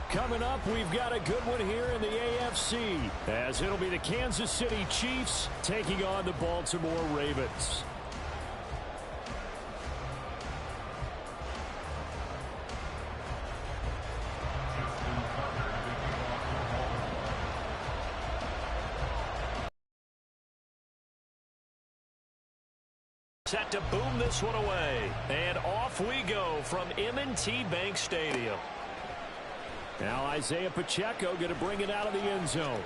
Coming up, we've got a good one here in the AFC, as it'll be the Kansas City Chiefs taking on the Baltimore Ravens. Set to boom this one away. And off we go from M&T Bank Stadium. Now Isaiah Pacheco going to bring it out of the end zone.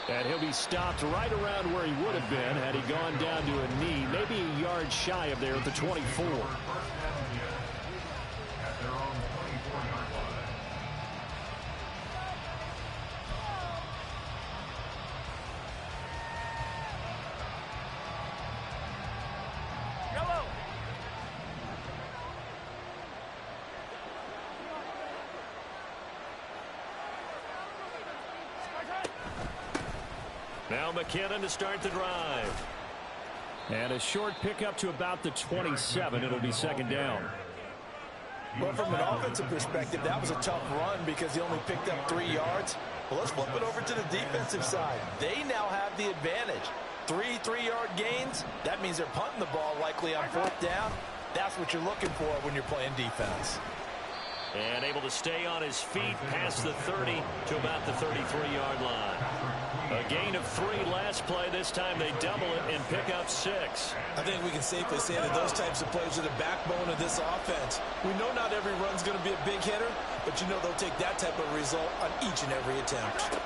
And he'll be stopped right around where he would have been had he gone down to a knee, maybe a yard shy of there at the 24. Now McKinnon to start the drive. And a short pickup to about the 27. It'll be second down. Well, from an offensive perspective, that was a tough run because he only picked up 3 yards. Well, let's flip it over to the defensive side. They now have the advantage. 3 3-yard gains. That means they're punting the ball likely on 4th down. That's what you're looking for when you're playing defense. And able to stay on his feet past the 30 to about the 33-yard line. A gain of 3 last play. This time they double it and pick up 6. I think we can safely say that those types of plays are the backbone of this offense. We know not every run's going to be a big hitter, but you know they'll take that type of result on each and every attempt.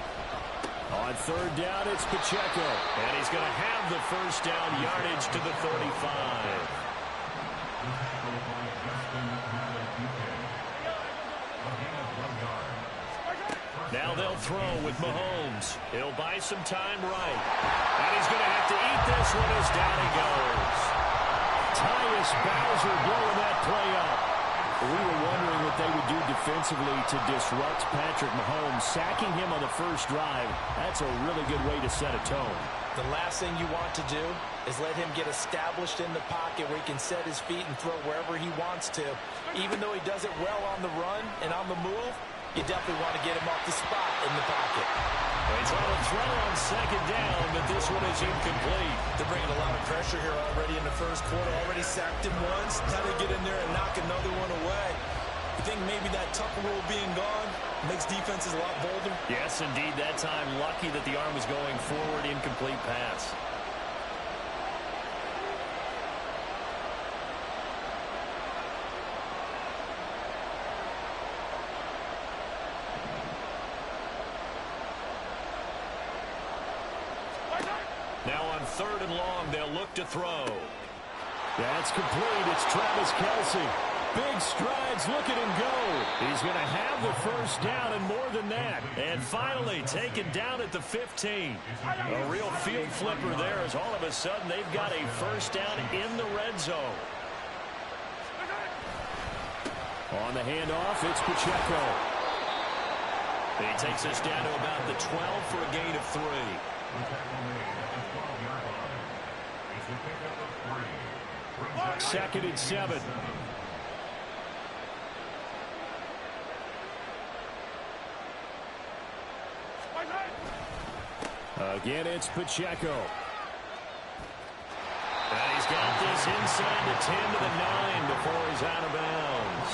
On 3rd down, it's Pacheco. And he's going to have the first down yardage to the 35. Now they'll throw with Mahomes. He'll buy some time right. And he's going to have to eat this one as down he goes. Tyus Bowser blowing that play up. We were wondering what they would do defensively to disrupt Patrick Mahomes. Sacking him on the first drive, that's a really good way to set a tone. The last thing you want to do is let him get established in the pocket where he can set his feet and throw wherever he wants to. Even though he does it well on the run and on the move, you definitely want to get him off the spot in the pocket. He's on a throw on 2nd down, but this one is incomplete. They're bringing a lot of pressure here already in the first quarter. Already sacked him once. Now they get in there and knock another one away. You think maybe that Tucker rule being gone makes defenses a lot bolder? Yes, indeed. That time, lucky that the arm was going forward. Incomplete pass. Now on 3rd and long, they'll look to throw. That's complete. It's Travis Kelce. Big strides. Look at him go. He's going to have the first down and more than that. And finally taken down at the 15. A real field flipper there as all of a sudden they've got a first down in the red zone. On the handoff, it's Pacheco. He takes us down to about the 12 for a gain of 3. 2nd and 7. Again, it's Pacheco. And he's got this inside the 10 to the 9 before he's out of bounds.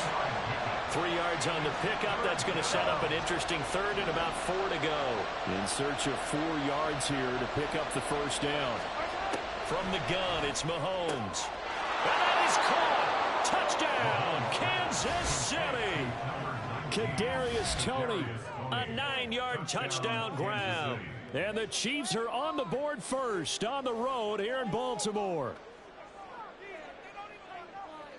3 yards on the pickup. That's going to set up an interesting 3rd and about 4 to go. In search of 4 yards here to pick up the first down. From the gun, it's Mahomes. And that is caught. Touchdown, Kansas City. Kadarius Toney, a 9-yard touchdown grab. And the Chiefs are on the board first on the road here in Baltimore.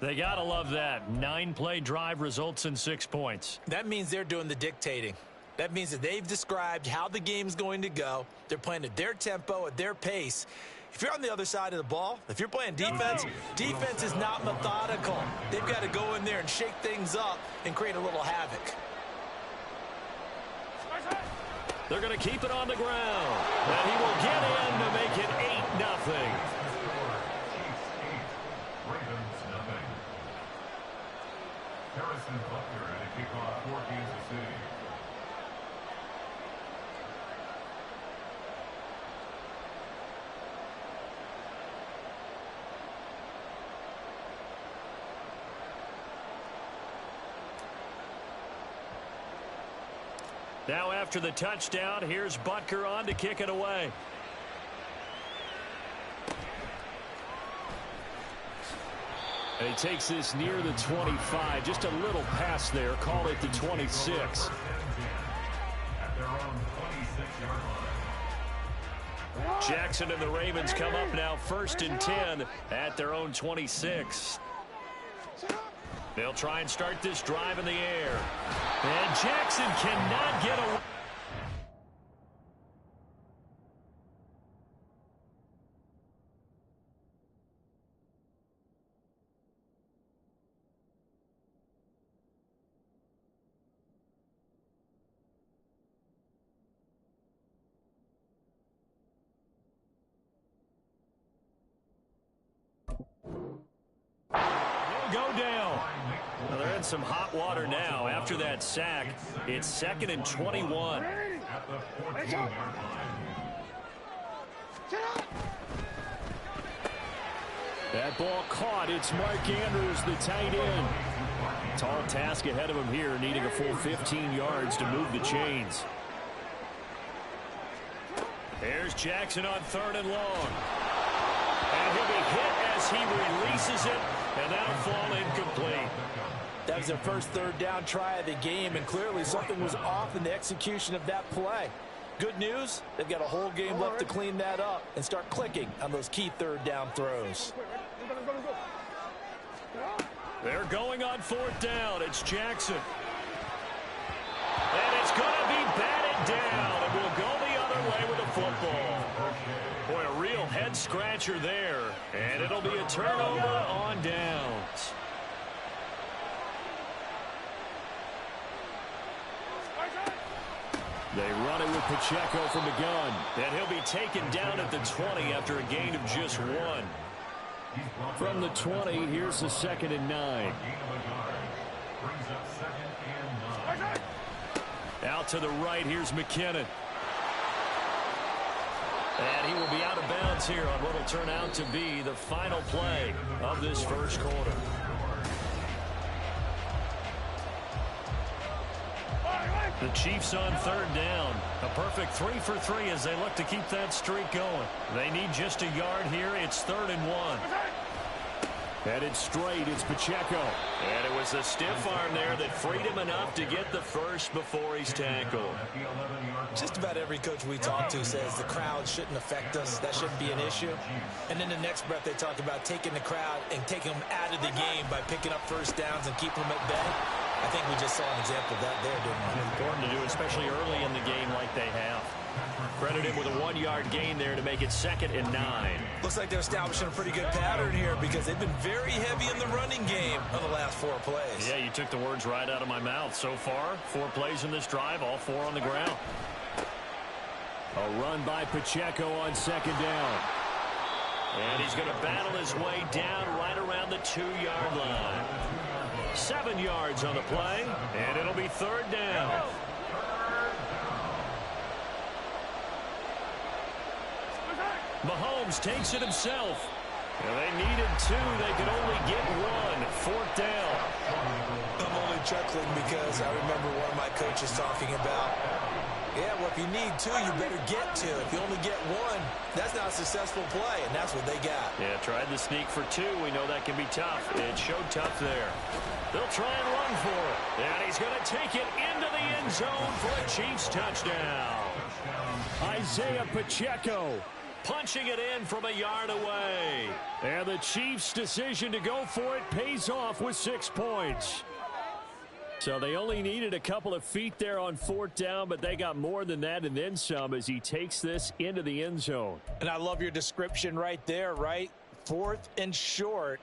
They got to love that. 9-play drive results in 6 points. That means they're doing the dictating. That means that they've described how the game's going to go. They're playing at their tempo, at their pace. If you're on the other side of the ball, if you're playing defense, defense is not methodical. They've got to go in there and shake things up and create a little havoc. They're going to keep it on the ground. And he will get in to make it 8-0. Now after the touchdown, here's Butker on to kick it away. And he takes this near the 25. Just a little pass there. Call it the 26. Jackson and the Ravens come up now 1st and 10 at their own 26. They'll try and start this drive in the air. And Jackson cannot get away. Go down. Well, they're in some hot water now. After that sack, it's 2nd and 21. That ball caught. It's Mark Andrews, the tight end. Tall task ahead of him here, needing a full 15 yards to move the chains. There's Jackson on 3rd and long. And he'll be hit as he releases it. And that'll fall incomplete. That was their first 3rd down try of the game, and clearly something was off in the execution of that play. Good news, they've got a whole game left to clean that up and start clicking on those key 3rd down throws. They're going on 4th down. It's Jackson. And it's going to be batted down, and we'll go the other way with the football. Boy, a real head-scratcher there. And it'll be a turnover on downs. They run it with Pacheco from the gun. And he'll be taken down at the 20 after a gain of just 1. From the 20, here's the 2nd and 9. Out to the right, here's McKinnon. And he will be out of bounds here on what will turn out to be the final play of this first quarter. The Chiefs on 3rd down. A perfect 3 for 3 as they look to keep that streak going. They need just a yard here. It's 3rd and 1. Headed straight, it's Pacheco. And it was a stiff arm there that freed him enough to get the first before he's tackled. Just about every coach we talk to says the crowd shouldn't affect us. That shouldn't be an issue. And in the next breath, they talk about taking the crowd and taking them out of the game by picking up 1st downs and keeping them at bay. I think we just saw an example of that there, didn't we? Important to do, especially early in the game like they have. Credit him with a 1-yard gain there to make it 2nd and 9. Looks like they're establishing a pretty good pattern here because they've been very heavy in the running game on the last 4 plays. Yeah, you took the words right out of my mouth. So far, 4 plays in this drive, all 4 on the ground. A run by Pacheco on 2nd down. And he's going to battle his way down right around the 2-yard line. 7 yards on the play, and it'll be 3rd down. Mahomes takes it himself. And they needed 2. They could only get 1. 4th down. I'm only chuckling because I remember one of my coaches talking about, yeah, well, if you need 2, you better get 2. If you only get 1, that's not a successful play, and that's what they got. Yeah, tried the sneak for 2. We know that can be tough. It showed tough there. They'll try and run for it. And he's going to take it into the end zone for a Chiefs touchdown. Isaiah Pacheco punching it in from a yard away. And the Chiefs' decision to go for it pays off with 6 points. So they only needed a couple of feet there on 4th down, but they got more than that and then some as he takes this into the end zone. And I love your description right there, right? 4th and short.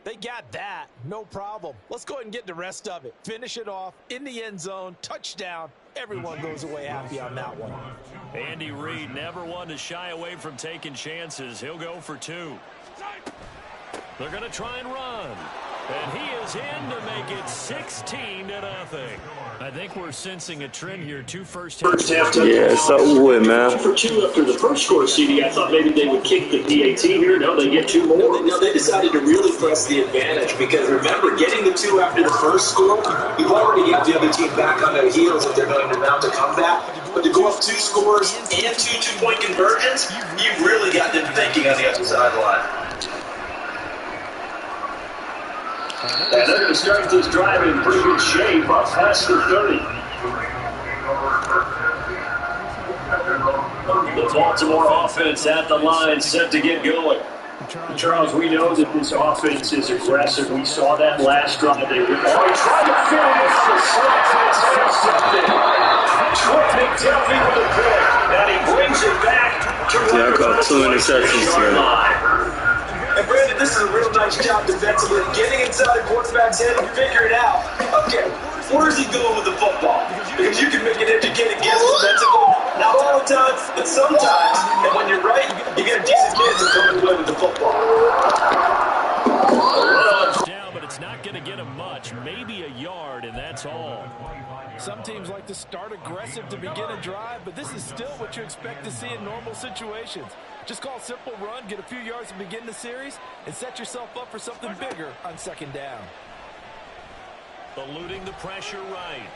They got that. No problem. Let's go ahead and get the rest of it. Finish it off in the end zone. Touchdown. Everyone goes away happy on that one. Andy Reid never one to shy away from taking chances. He'll go for 2. They're going to try and run. And he is in to make it 16-0. I think we're sensing a trend here. First half. Yeah, so would, man. For two after the first score, CD, I thought maybe they would kick the PAT here. No, they get two more. No, they decided to really press the advantage because, remember, getting the two after the first score, you've already got the other team back on their heels if they're going to mount a comeback. But to go up 2 scores and 2 two-point conversions, you've really got them thinking on the other sideline. And they're going to start this drive in pretty good shape, up past the 30. The Baltimore offense at the line, set to get going. Charles, we know that this offense is aggressive. We saw that last drive. They were trying to fit it into the slot. Trent McDuffie with the pick. And he brings it back to Yeah, I caught 2 interceptions today. And Brandon, this is a real nice job defensively, getting inside the quarterback's head and figuring out, okay, where is he going with the football? Because you can make an educated guess defensively, not all the time, but sometimes. And when you're right, you get a decent chance of coming away with the football. Down, but it's not going to get him much, maybe a yard, and that's all. Some teams like to start aggressive to begin a drive, but this is still what you expect to see in normal situations. Just call a simple run, get a few yards to begin the series, and set yourself up for something bigger on second down. Eluding the pressure right.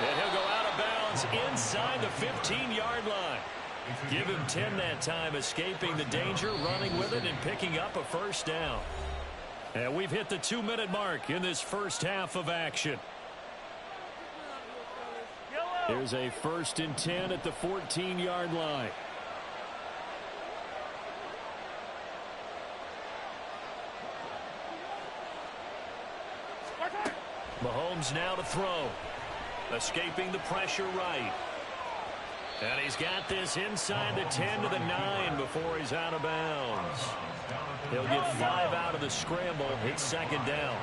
And he'll go out of bounds inside the 15-yard line. Give him 10 that time, escaping the danger, running with it, and picking up a first down. And we've hit the 2-minute mark in this first half of action. Here's a 1st and 10 at the 14-yard line. Mahomes now to throw. Escaping the pressure right. And he's got this inside the 10 to the 9 before he's out of bounds. He'll get 5 out of the scramble. It's second down.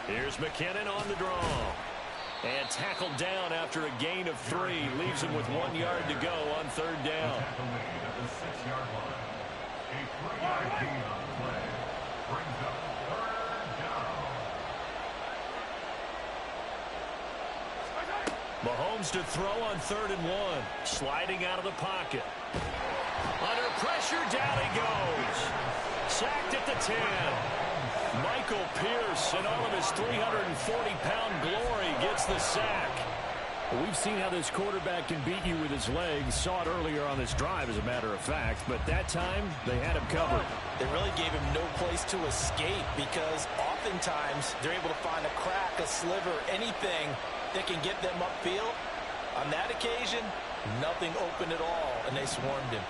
Here's McKinnon on the draw. And tackled down after a gain of 3. Leaves him with 1 yard to go on third down. Mahomes to throw on 3rd and 1. Sliding out of the pocket. Under pressure, down he goes. Sacked at the 10. Michael Pierce, in all of his 340-pound glory, gets the sack. Well, we've seen how this quarterback can beat you with his legs. Saw it earlier on this drive, as a matter of fact. But that time, they had him covered. They really gave him no place to escape because oftentimes they're able to find a crack, a sliver, anything that can get them upfield. On that occasion, nothing open at all, and they swarmed him.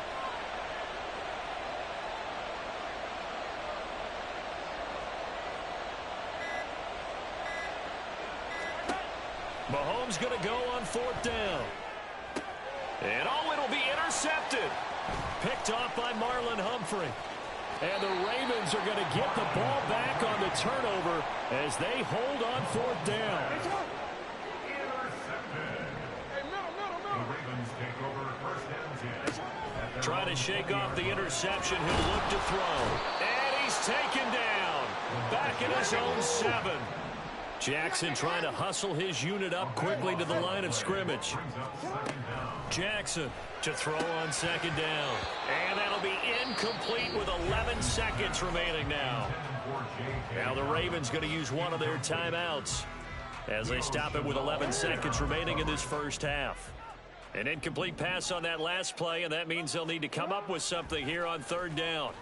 Mahomes going to go on 4th down. And it'll be intercepted. Picked off by Marlon Humphrey. And the Ravens are going to get the ball back on the turnover as they hold on 4th down. Trying to shake off the interception. He'll look to throw. And he's taken down. Back in his own 7. Jackson trying to hustle his unit up quickly to the line of scrimmage. Jackson to throw on 2nd down. And that'll be incomplete with 11 seconds remaining now. Now the Ravens going to use one of their timeouts as they stop it with 11 seconds remaining in this first half. An incomplete pass on that last play, and that means they'll need to come up with something here on 3rd down.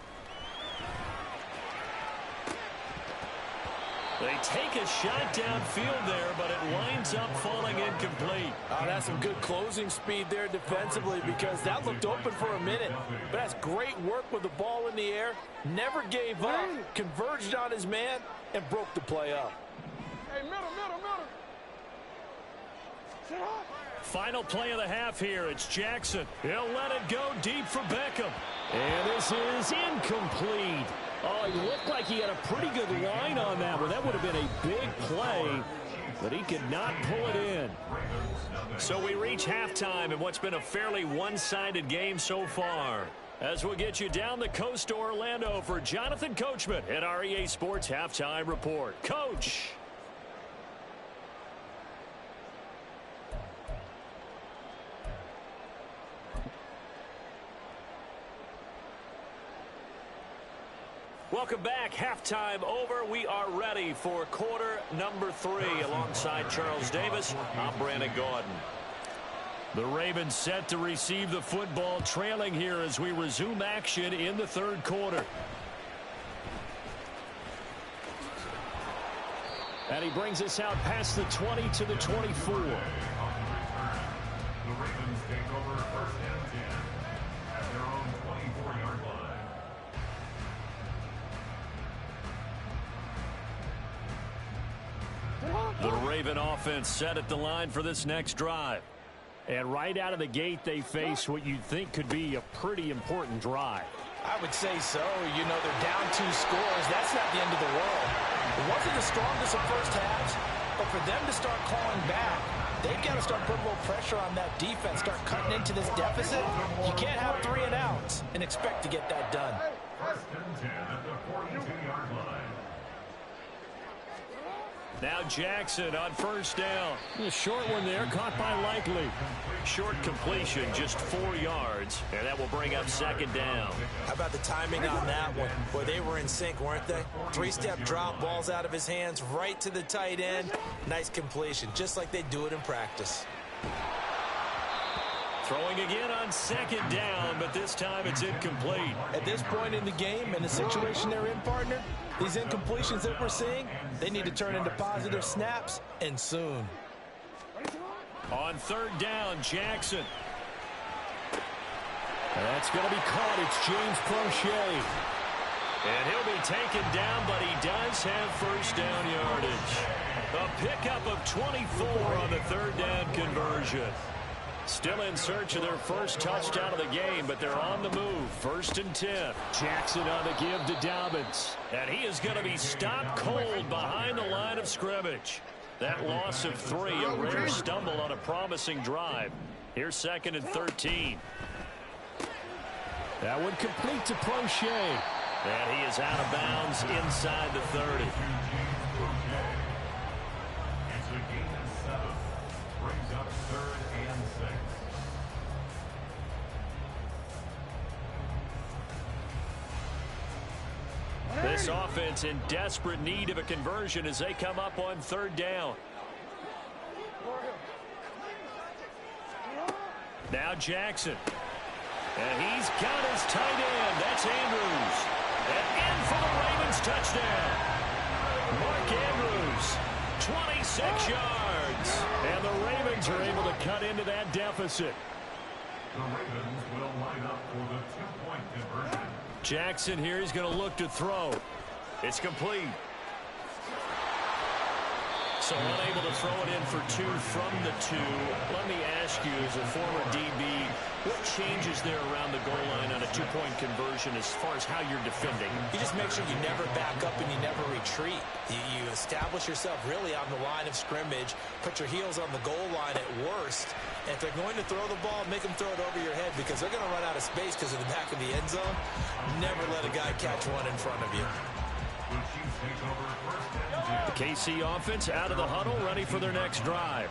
They take a shot downfield there, but it winds up falling incomplete. Oh, that's some good closing speed there defensively because that looked open for a minute. But that's great work with the ball in the air. Never gave up, converged on his man, and broke the play up. Hey, middle. Final play of the half here. It's Jackson. He'll let it go deep for Beckham. And this is incomplete. Oh, he looked like he had a pretty good line on that one. That would have been a big play. but he could not pull it in. So we reach halftime in what's been a fairly one-sided game so far. As we'll get you down the coast to Orlando for Jonathan Coachman at our EA Sports Halftime Report. Coach. Welcome back. Halftime over. We are ready for quarter number 3. Alongside Charles Davis, I'm Brandon Gaudin. The Ravens set to receive the football, trailing here as we resume action in the third quarter. And he brings us out past the 20 to the 24. The Ravens take over first and 10 at their own 24-yard line. The Raven offense set at the line for this next drive. And right out of the gate, they face what you'd think could be a pretty important drive. I would say so. You know, they're down 2 scores. That's not the end of the world. It wasn't the strongest of first halves, but for them to start clawing back, they've got to start putting a little pressure on that defense, start cutting into this deficit. You can't have 3 and outs and expect to get that done. First and 10 at the 42-yard line. Now Jackson on first down. A short one there, caught by Likely. Short completion, just 4 yards, and that will bring up second down. How about the timing on that one? Boy, they were in sync, weren't they? 3-step drop, balls out of his hands, right to the tight end. Nice completion, just like they do it in practice. Throwing again on second down, but this time it's incomplete. At this point in the game and the situation they're in, partner, these incompletions that we're seeing, they need to turn into positive snaps, and soon. On third down, Jackson. That's going to be caught. It's James Prochet. And he'll be taken down, but he does have first down yardage. A pickup of 24 on the third down conversion. Still in search of their first touchdown of the game, but they're on the move. First and 10. Jackson on the give to Dobbins. And he is going to be stopped cold behind the line of scrimmage. That loss of 3, a rare stumble on a promising drive. Here's second and 13. That one complete to Prochet. And he is out of bounds inside the 30. It's a gain of 7. Brings up third and 6. This offense in desperate need of a conversion as they come up on third down. Now Jackson. And he's got his tight end. That's Andrews. And in for the Ravens touchdown. Mark Andrews, 26 yards. And the Ravens are able to cut into that deficit. The Ravens will line up for the 2-point conversion. Jackson here, he's going to look to throw. It's complete. So unable to throw it in for 2 from the 2. Let me ask you, as a former DB, what changes there around the goal line on a 2-point conversion as far as how you're defending? You just make sure you never back up and you never retreat. You establish yourself really on the line of scrimmage, put your heels on the goal line at worst. And if they're going to throw the ball, make them throw it over your head because they're going to run out of space because of the back of the end zone. Never let a guy catch one in front of you. The Chiefs take over first and 10. The KC offense out of the huddle, ready for their next drive.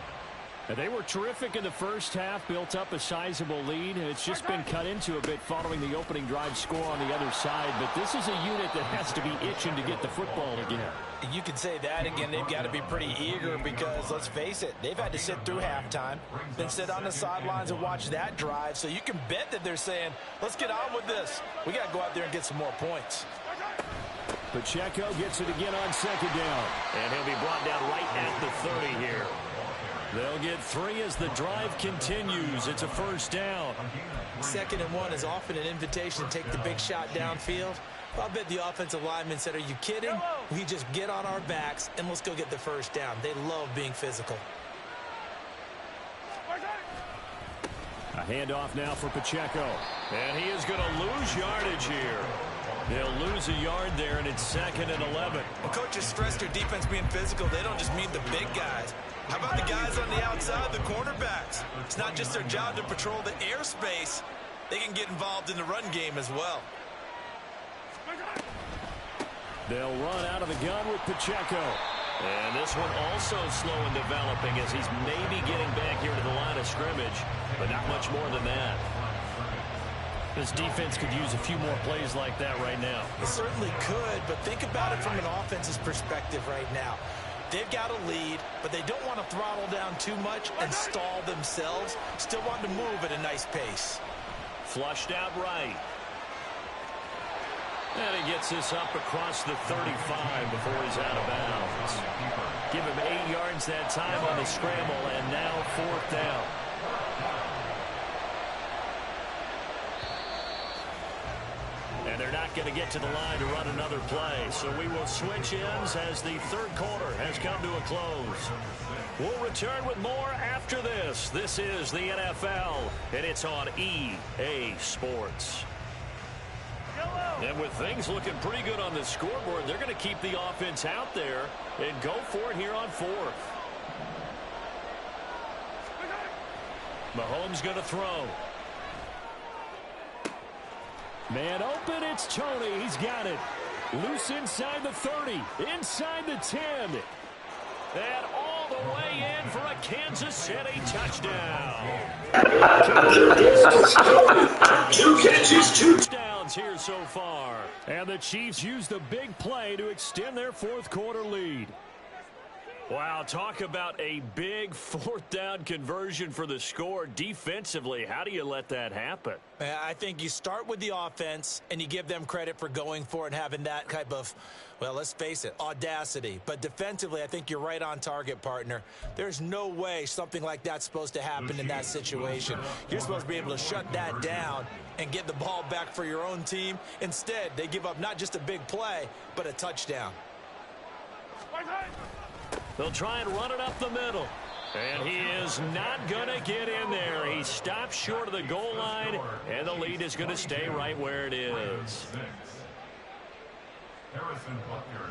And they were terrific in the first half, built up a sizable lead, and it's just been cut into a bit following the opening drive score on the other side. But this is a unit that has to be itching to get the football again. You could say that again. They've got to be pretty eager because, let's face it, they've had to sit through halftime, then sit on the sidelines and watch that drive. So you can bet that they're saying, let's get on with this. We got to go out there and get some more points. Pacheco gets it again on second down. And he'll be brought down right at the 30 here. They'll get 3 as the drive continues. It's a first down. 2nd and 1 is often an invitation to take the big shot downfield. I'll bet the offensive linemen said, are you kidding? We just get on our backs and let's go get the first down. They love being physical. A handoff now for Pacheco. And he is going to lose yardage here. They'll lose a yard there, and it's 2nd and 11. Well, coaches stress their defense being physical. They don't just mean the big guys. How about the guys on the outside, the cornerbacks? It's not just their job to patrol the airspace. They can get involved in the run game as well. They'll run out of the gun with Pacheco. And this one also slow in developing as he's maybe getting back here to the line of scrimmage, but not much more than that. This defense could use a few more plays like that right now. It certainly could, but think about it from an offense's perspective right now. They've got a lead, but they don't want to throttle down too much and stall themselves. Still want to move at a nice pace. Flushed out right. And he gets this up across the 35 before he's out of bounds. Give him 8 yards that time on the scramble, and now 4th down. And they're not going to get to the line to run another play. So we will switch ends as the 3rd quarter has come to a close. We'll return with more after this. This is the NFL, and it's on EA Sports. And with things looking pretty good on the scoreboard, they're going to keep the offense out there and go for it here on 4th. Mahomes going to throw. Man open, it's Tony. He's got it. Loose inside the 30, inside the 10. And all the way in for a Kansas City touchdown. Two catches, two touchdowns here so far. And the Chiefs use the big play to extend their 4th quarter lead. Wow, talk about a big 4th down conversion for the score. Defensively, how do you let that happen? I think you start with the offense, and you give them credit for going for it and having that type of, well, let's face it, audacity. But defensively, I think you're right on target, partner. There's no way something like that's supposed to happen in that situation. You're supposed to be able to shut that down and get the ball back for your own team. Instead, they give up not just a big play, but a touchdown. They'll try and run it up the middle. And he is not going to get in there. He stops short of the goal line, and the lead is going to stay right where it is.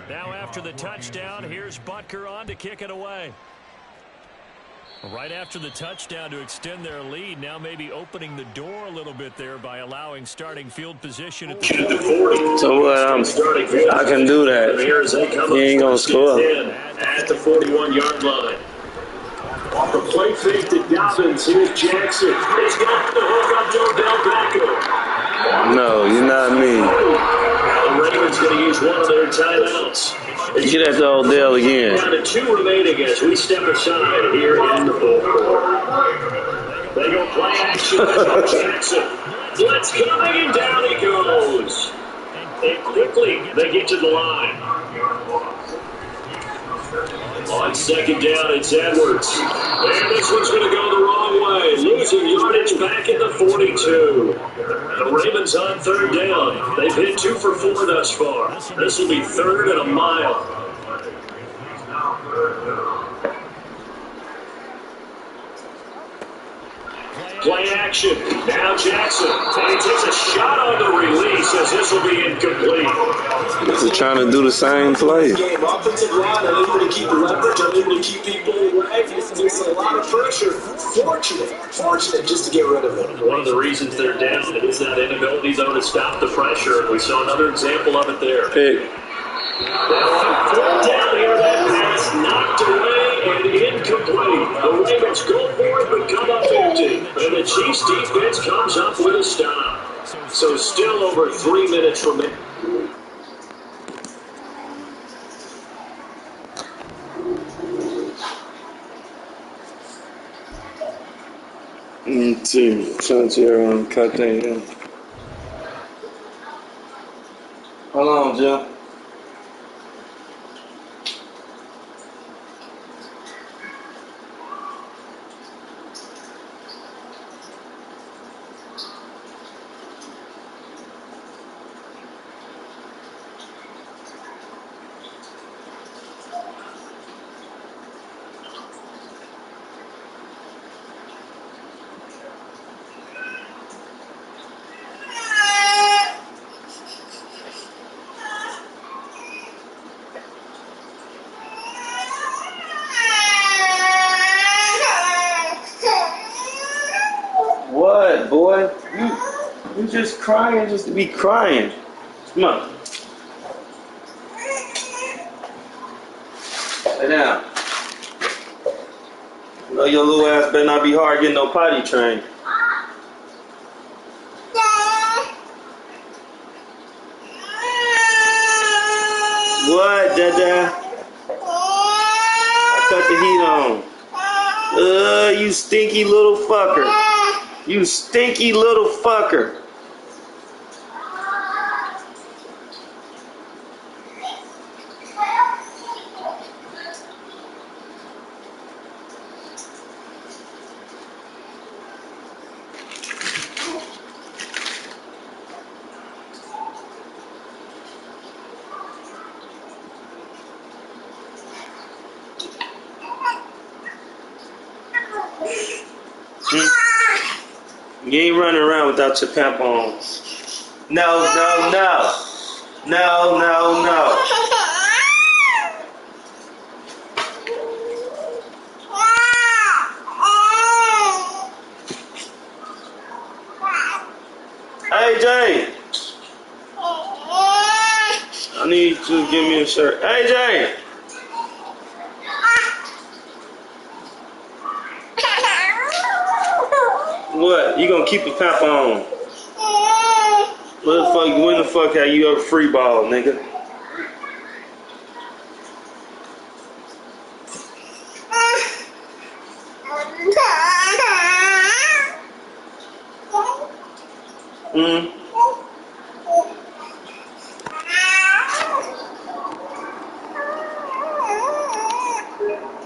Now after the touchdown, here's Butker on to kick it away. Right after the touchdown to extend their lead, now maybe opening the door a little bit there by allowing starting field position at the 40. So what? I can do that. He ain't gonna score. At the 41-yard line. Off the play fake to Dobbins. Here's Jackson. He's got the hook on Odell Beckham. No, you're not me. The Ravens going to use one of their timeouts. Get at the Odell again. Down to 2 remaining as we step aside here in the 4th quarter. They go play action. Jackson. Blitz coming, and down he goes. And quickly they get to the line. On 2nd down, it's Edwards. And this one's going to go the wrong way. Losing yardage back at the 42. The Ravens on 3rd down. They've hit 2 for 4 thus far. This will be 3rd and a mile. Play action. Now Jackson. And he takes a shot on the release as this will be incomplete. They're trying to do the same play. Offensive line unable to keep leverage, unable to keep people away. There's a lot of pressure. Fortunate just to get rid of it. One of the reasons they're down is that inability, though, to stop the pressure. We saw another example of it there. Pick. 4th down here, that pass knocked away and incomplete. The Ravens go for it, but come up empty. And the Chiefs defense comes up with a stop. So still over 3 minutes remaining. Santiago cut that. Hold on, Joe. What, boy? You just crying just to be crying. Come on. Lay down. You know your little ass better not be hard getting no potty trained. What, Dada? I cut the heat on. You stinky little fucker. You stinky little fucker. You ain't running around without your pamper on. No, no, no. No, no, no. Hey, Jay. I need you to give me a shirt. Hey, Jay. What? You gonna keep the pamper on? When the fuck have you ever free ball, nigga?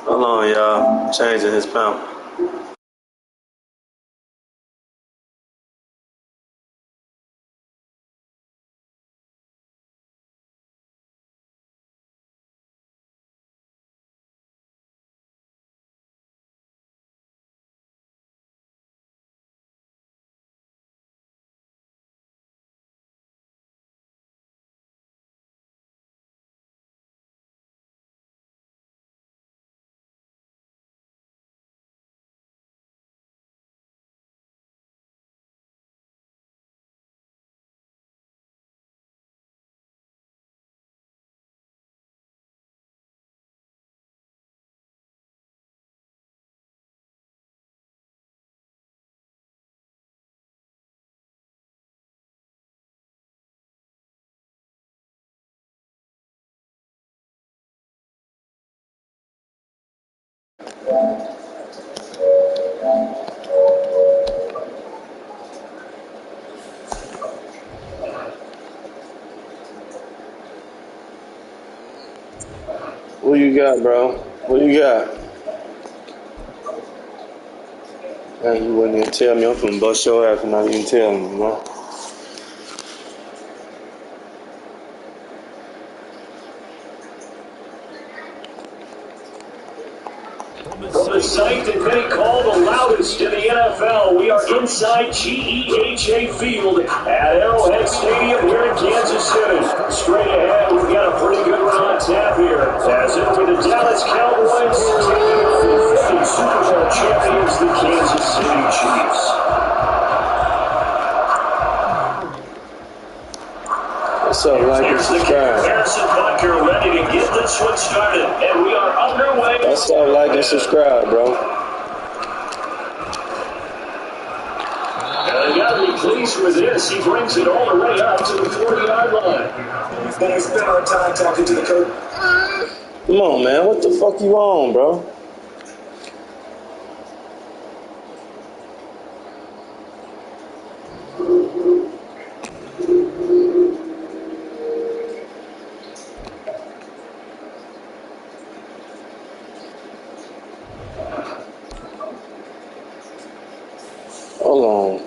Hold on, y'all. Changing his pamper. What you got, bro? What you got? Man, you wouldn't even tell me. I'm finna bust your ass and not even tell me, bro. From the site that many call the loudest in the NFL, we are inside GEHA Field at Arrowhead Stadium here in Kansas City. Straight ahead, we've got a pretty good one on tap here, as it'll be the Dallas Cowboys taking on the defending Super Bowl champions, the Kansas City Chiefs. What's up, like and subscribe? Harrison Butker ready to get this one started, and we are underway. What's up, like and subscribe, bro? And you gotta be pleased with this. He brings it all the way up to the 40-yard line. Then we spent our time talking to the coach. Come on, man. What the fuck you on, bro? Hold on.